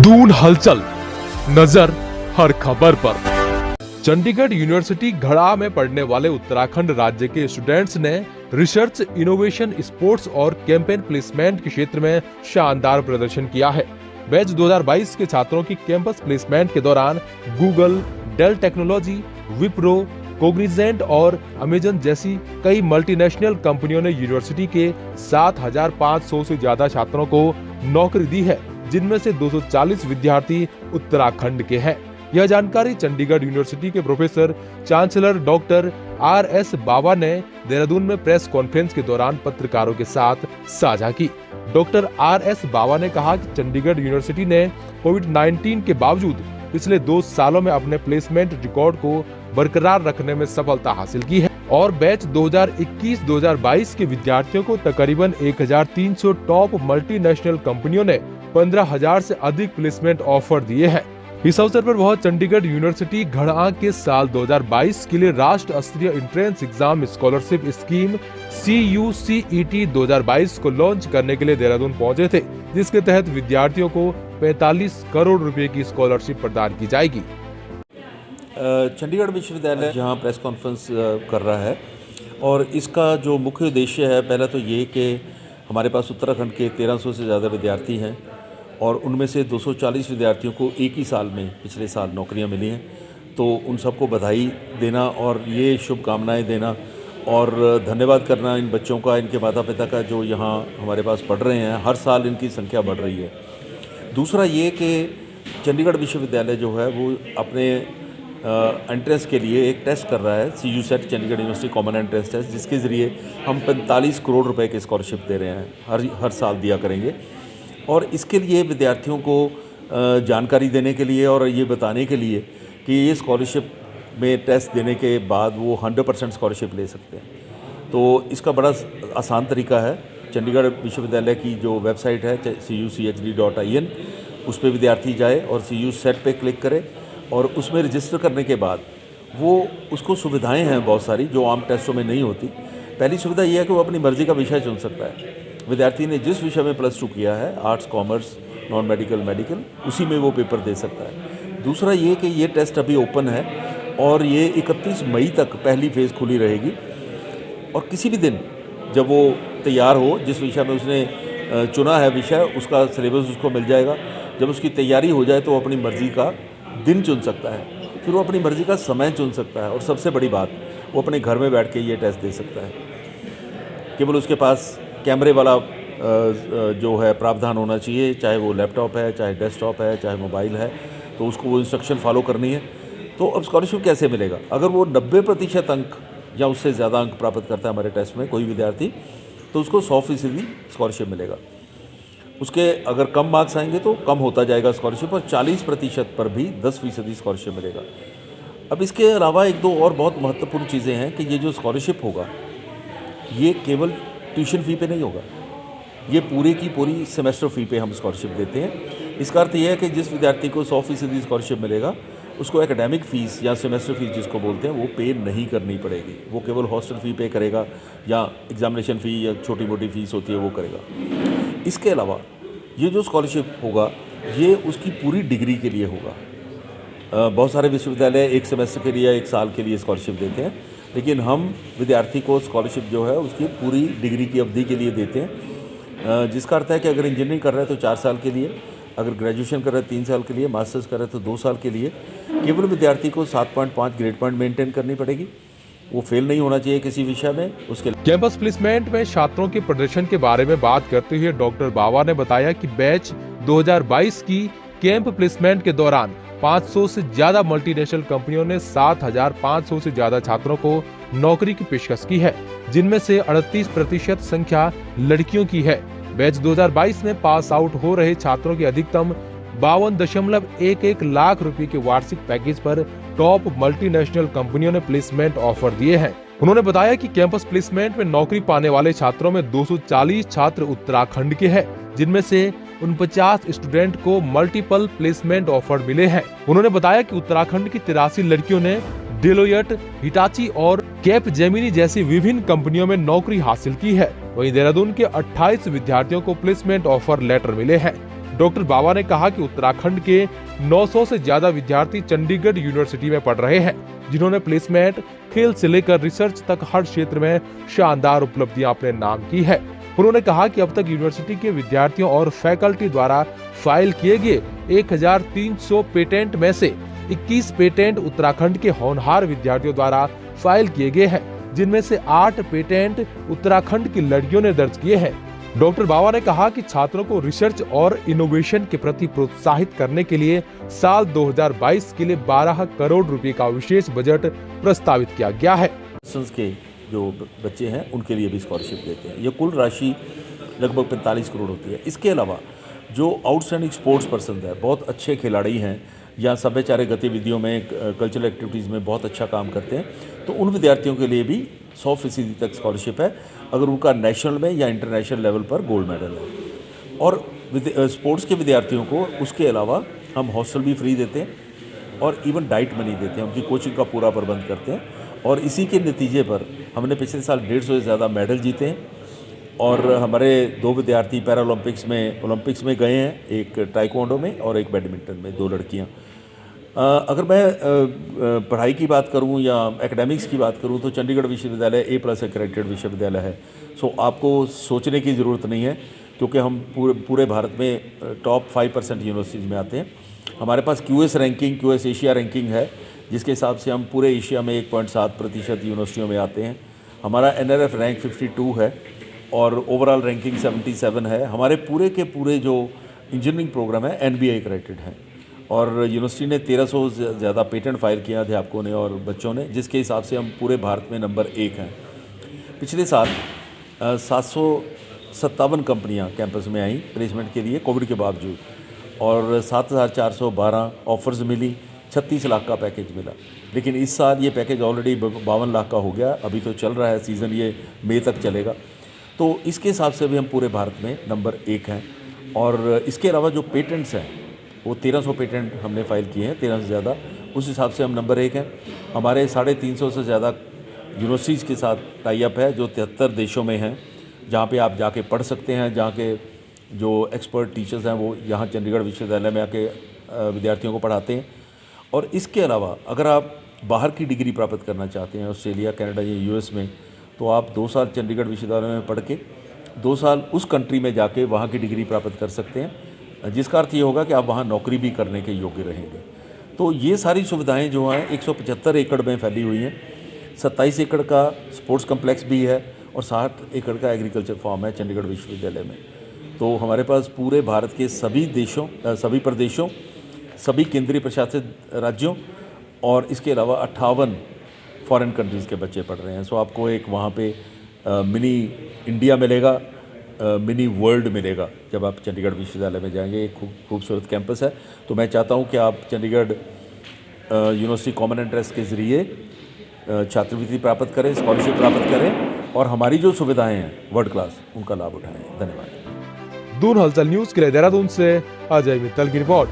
दून हलचल, नजर हर खबर पर। चंडीगढ़ यूनिवर्सिटी घड़ा में पढ़ने वाले उत्तराखंड राज्य के स्टूडेंट्स ने रिसर्च, इनोवेशन, स्पोर्ट्स और कैंपेन प्लेसमेंट के क्षेत्र में शानदार प्रदर्शन किया है। बैच 2022 के छात्रों की कैंपस प्लेसमेंट के दौरान Google, Dell technology, Wipro, Cognizant और अमेजन जैसी कई मल्टीनेशनल कंपनियों ने यूनिवर्सिटी के 7,500 से ज्यादा छात्रों को नौकरी दी है, जिनमें से 240 विद्यार्थी उत्तराखंड के हैं। यह जानकारी चंडीगढ़ यूनिवर्सिटी के प्रोफेसर चांसलर डॉक्टर RS बावा ने देहरादून में प्रेस कॉन्फ्रेंस के दौरान पत्रकारों के साथ साझा की। डॉक्टर RS बावा ने कहा कि चंडीगढ़ यूनिवर्सिटी ने कोविड-19 के बावजूद पिछले 2 सालों में अपने प्लेसमेंट रिकॉर्ड को बरकरार रखने में सफलता हासिल की है और बैच 2021-2022 के विद्यार्थियों को तकरीबन 1,300 टॉप मल्टीनेशनल कंपनियों ने 15,000 से अधिक प्लेसमेंट ऑफर दिए हैं। इस अवसर पर वह चंडीगढ़ यूनिवर्सिटी घड़ा के साल 2022 के लिए राष्ट्र स्तरीय entrance exam scholarship scheme CUCET 2022 को लॉन्च करने के लिए देहरादून पहुंचे थे, जिसके तहत विद्यार्थियों को 45 करोड़ रुपए की स्कॉलरशिप प्रदान की जाएगी। चंडीगढ़ विश्वविद्यालय जहां प्रेस कॉन्फ्रेंस कर रहा है और इसका जो मुख्य उद्देश्य है, पहला तो ये कि हमारे पास उत्तराखंड के 1300 से ज़्यादा विद्यार्थी हैं और उनमें से 240 विद्यार्थियों को एक ही साल में पिछले साल नौकरियां मिली हैं, तो उन सबको बधाई देना और ये शुभकामनाएं देना और धन्यवाद करना इन बच्चों का, इनके माता पिता का जो यहाँ हमारे पास पढ़ रहे हैं। हर साल इनकी संख्या बढ़ रही है। दूसरा ये कि चंडीगढ़ विश्वविद्यालय जो है वो अपने एंट्रेंस के लिए एक टेस्ट कर रहा है, CUCET Chandigarh university common entrance test, जिसके ज़रिए हम 45 करोड़ रुपए की स्कॉलरशिप दे रहे हैं, हर साल दिया करेंगे। और इसके लिए विद्यार्थियों को जानकारी देने के लिए और ये बताने के लिए कि ये स्कॉलरशिप में टेस्ट देने के बाद वो 100% स्कॉलरशिप ले सकते हैं। तो इसका बड़ा आसान तरीका है। चंडीगढ़ विश्वविद्यालय की जो वेबसाइट है cuchd.in, उस पर विद्यार्थी जाए और CUCET पे क्लिक करे और उसमें रजिस्टर करने के बाद वो उसको सुविधाएं हैं बहुत सारी जो आम टेस्टों में नहीं होती। पहली सुविधा ये है कि वो अपनी मर्ज़ी का विषय चुन सकता है। विद्यार्थी ने जिस विषय में +2 किया है, arts, commerce, non medical, medical, उसी में वो पेपर दे सकता है। दूसरा ये कि ये टेस्ट अभी ओपन है और ये 31 मई तक पहली फेज़ खुली रहेगी और किसी भी दिन जब वो तैयार हो, जिस विषय में उसने चुना है विषय, उसका सिलेबस उसको मिल जाएगा। जब उसकी तैयारी हो जाए तो वो अपनी मर्ज़ी का दिन चुन सकता है, फिर वो अपनी मर्ज़ी का समय चुन सकता है और सबसे बड़ी बात, वो अपने घर में बैठ के ये टेस्ट दे सकता है। केवल उसके पास कैमरे वाला जो है प्रावधान होना चाहिए, चाहे वो लैपटॉप है, चाहे डेस्कटॉप है, चाहे मोबाइल है, तो उसको वो इंस्ट्रक्शन फॉलो करनी है। तो अब स्कॉलरशिप कैसे मिलेगा? अगर वो 90% अंक या उससे ज़्यादा अंक प्राप्त करता है हमारे टेस्ट में कोई विद्यार्थी, तो उसको 100% स्कॉलरशिप मिलेगा। उसके अगर कम मार्क्स आएंगे तो कम होता जाएगा स्कॉलरशिप और 40% पर भी 10% स्कॉलरशिप मिलेगा। अब इसके अलावा 1-2 और बहुत महत्वपूर्ण चीज़ें हैं कि ये जो स्कॉलरशिप होगा ये केवल ट्यूशन फ़ी पे नहीं होगा, ये पूरे की पूरी सेमेस्टर फ़ी पे हम स्कॉलरशिप देते हैं। इसका अर्थ ये है कि जिस विद्यार्थी को 100% स्कॉलरशिप मिलेगा उसको एकेडमिक फ़ीस या सेमेस्टर फ़ीस जिसको बोलते हैं वो पे नहीं करनी पड़ेगी। वो केवल हॉस्टल फ़ी पे करेगा या एग्जामिनेशन फ़ी या छोटी मोटी फ़ीस होती है वो करेगा। इसके अलावा ये जो स्कॉलरशिप होगा ये उसकी पूरी डिग्री के लिए होगा। बहुत सारे विश्वविद्यालय 1 सेमेस्टर के लिए या 1 साल के लिए स्कॉलरशिप देते हैं, लेकिन हम विद्यार्थी को स्कॉलरशिप जो है उसकी पूरी डिग्री की अवधि के लिए देते हैं, जिसका अर्थ है कि अगर इंजीनियरिंग कर रहे हैं तो 4 साल के लिए, अगर ग्रेजुएशन कर रहे हैं 3 साल के लिए, मास्टर्स कर रहे हैं तो 2 साल के लिए। केवल विद्यार्थी को 7.5 ग्रेड पॉइंट मेंटेन करनी पड़ेगी, वो फेल नहीं होना चाहिए किसी विषय में। उसके कैंपस प्लेसमेंट में छात्रों के प्रदर्शन के बारे में बात करते हुए डॉक्टर बावा ने बताया कि बैच 2022 की कैंप प्लेसमेंट के दौरान 500 से ज्यादा मल्टीनेशनल कंपनियों ने 7,500 से ज्यादा छात्रों को नौकरी की पेशकश की है, जिनमें से 38% संख्या लड़कियों की है। बैच 2022 में पास आउट हो रहे छात्रों की अधिकतम 52.11 लाख रुपए के वार्षिक पैकेज पर टॉप मल्टीनेशनल कंपनियों ने प्लेसमेंट ऑफर दिए हैं। उन्होंने बताया कि कैंपस प्लेसमेंट में नौकरी पाने वाले छात्रों में 240 छात्र उत्तराखंड के हैं, जिनमें से 49 स्टूडेंट को मल्टीपल प्लेसमेंट ऑफर मिले हैं। उन्होंने बताया कि उत्तराखंड की 83 लड़कियों ने डेलोयट, हिटाची और कैपजेमिनी जैसी विभिन्न कंपनियों में नौकरी हासिल की है। वहीं देहरादून के 28 विद्यार्थियों को प्लेसमेंट ऑफर लेटर मिले हैं। डॉक्टर बावा ने कहा कि उत्तराखंड के 900 से ज्यादा विद्यार्थी चंडीगढ़ यूनिवर्सिटी में पढ़ रहे हैं, जिन्होंने प्लेसमेंट, खेल से लेकर रिसर्च तक हर क्षेत्र में शानदार उपलब्धियां अपने नाम की है। उन्होंने कहा कि अब तक यूनिवर्सिटी के विद्यार्थियों और फैकल्टी द्वारा फाइल किए गए 1300 पेटेंट में से 21 पेटेंट उत्तराखंड के होनहार विद्यार्थियों द्वारा फाइल किए गए हैं, जिनमें से 8 पेटेंट उत्तराखंड की लड़कियों ने दर्ज किए हैं। डॉक्टर बावा ने कहा कि छात्रों को रिसर्च और इनोवेशन के प्रति प्रोत्साहित करने के लिए साल 2022 के लिए 12 करोड़ रुपए का विशेष बजट प्रस्तावित किया गया है। के जो बच्चे हैं उनके लिए भी स्कॉलरशिप देते हैं। ये कुल राशि लगभग 45 करोड़ होती है। इसके अलावा जो आउटस्टैंडिंग स्पोर्ट्स पर्सन है, बहुत अच्छे खिलाड़ी हैं या सभ्यचारी गतिविधियों में, कल्चरल एक्टिविटीज़ में बहुत अच्छा काम करते हैं, तो उन विद्यार्थियों के लिए भी 100% तक स्कॉलरशिप है अगर उनका नेशनल में या इंटरनेशनल लेवल पर गोल्ड मेडल है। और स्पोर्ट्स के विद्यार्थियों को उसके अलावा हम हॉस्टल भी फ्री देते हैं और इवन डाइट मनी देते हैं, उनकी कोचिंग का पूरा प्रबंध करते हैं। और इसी के नतीजे पर हमने पिछले साल 150 से ज़्यादा मेडल जीते हैं और हमारे 2 विद्यार्थी ओलंपिक्स में गए हैं, एक ताइक्वांडो में और एक बैडमिंटन में, 2 लड़कियां। अगर मैं पढ़ाई की बात करूं या एकेडमिक्स की बात करूं तो चंडीगढ़ विश्वविद्यालय A+ एक्रेडिटेड विश्वविद्यालय है। सो आपको सोचने की ज़रूरत नहीं है, क्योंकि हम पूरे भारत में टॉप 5% यूनिवर्सिटीज़ में आते हैं। हमारे पास QS एशिया रैंकिंग है, जिसके हिसाब से हम पूरे एशिया में 1.7% यूनिवर्सिटियों में आते हैं। हमारा NRF रैंक 52 है और ओवरऑल रैंकिंग 77 है। हमारे पूरे के पूरे जो इंजीनियरिंग प्रोग्राम है NBA एक्रेडिटेड है और यूनिवर्सिटी ने 1300 से ज़्यादा पेटेंट फाइल किया अध्यापकों ने और बच्चों ने, जिसके हिसाब से हम पूरे भारत में नंबर 1 हैं। पिछले साल 757 कंपनियां कैंपस में आईं प्लेसमेंट के लिए कोविड के बावजूद, और 7412 ऑफर्स मिली, 36 लाख का पैकेज मिला। लेकिन इस साल ये पैकेज ऑलरेडी 52 लाख का हो गया। अभी तो चल रहा है सीज़न, ये मई तक चलेगा। तो इसके हिसाब से भी हम पूरे भारत में नंबर 1 हैं। और इसके अलावा जो पेटेंट्स हैं वो 1300 पेटेंट हमने फाइल किए हैं, 1300 से ज़्यादा, उस हिसाब से हम नंबर 1 हैं। हमारे 350 से ज़्यादा यूनिवर्सिटीज़ के साथ टाई अप है जो 73 देशों में हैं, जहाँ पे आप जाके पढ़ सकते हैं, जहाँ के जो एक्सपर्ट टीचर्स हैं वो यहाँ चंडीगढ़ विश्वविद्यालय में आके विद्यार्थियों को पढ़ाते हैं। और इसके अलावा अगर आप बाहर की डिग्री प्राप्त करना चाहते हैं, ऑस्ट्रेलिया, कनाडा या US में, तो आप 2 साल चंडीगढ़ विश्वविद्यालय में पढ़ के 2 साल उस कंट्री में जाके वहाँ की डिग्री प्राप्त कर सकते हैं, जिसका अर्थ ये होगा कि आप वहाँ नौकरी भी करने के योग्य रहेंगे। तो ये सारी सुविधाएं जो हैं 175 एकड़ में फैली हुई हैं। 27 एकड़ का स्पोर्ट्स कम्प्लेक्स भी है और 60 एकड़ का एग्रीकल्चर फार्म है चंडीगढ़ विश्वविद्यालय में। तो हमारे पास पूरे भारत के सभी प्रदेशों, सभी केंद्रीय प्रशासित राज्यों और इसके अलावा 58 फॉरेन कंट्रीज़ के बच्चे पढ़ रहे हैं। सो आपको एक वहाँ पे मिनी इंडिया मिलेगा, मिनी वर्ल्ड मिलेगा जब आप चंडीगढ़ विश्वविद्यालय में जाएंगे। एक खूबसूरत कैंपस है। तो मैं चाहता हूँ कि आप चंडीगढ़ यूनिवर्सिटी कॉमन एंट्रेंस के ज़रिए छात्रवृत्ति प्राप्त करें, स्कॉलरशिप प्राप्त करें और हमारी जो सुविधाएं हैं वर्ल्ड क्लास, उनका लाभ उठाएं। धन्यवाद। दून हलचल न्यूज़ के लिए देहरादून से अजय मित्तल की रिपोर्ट।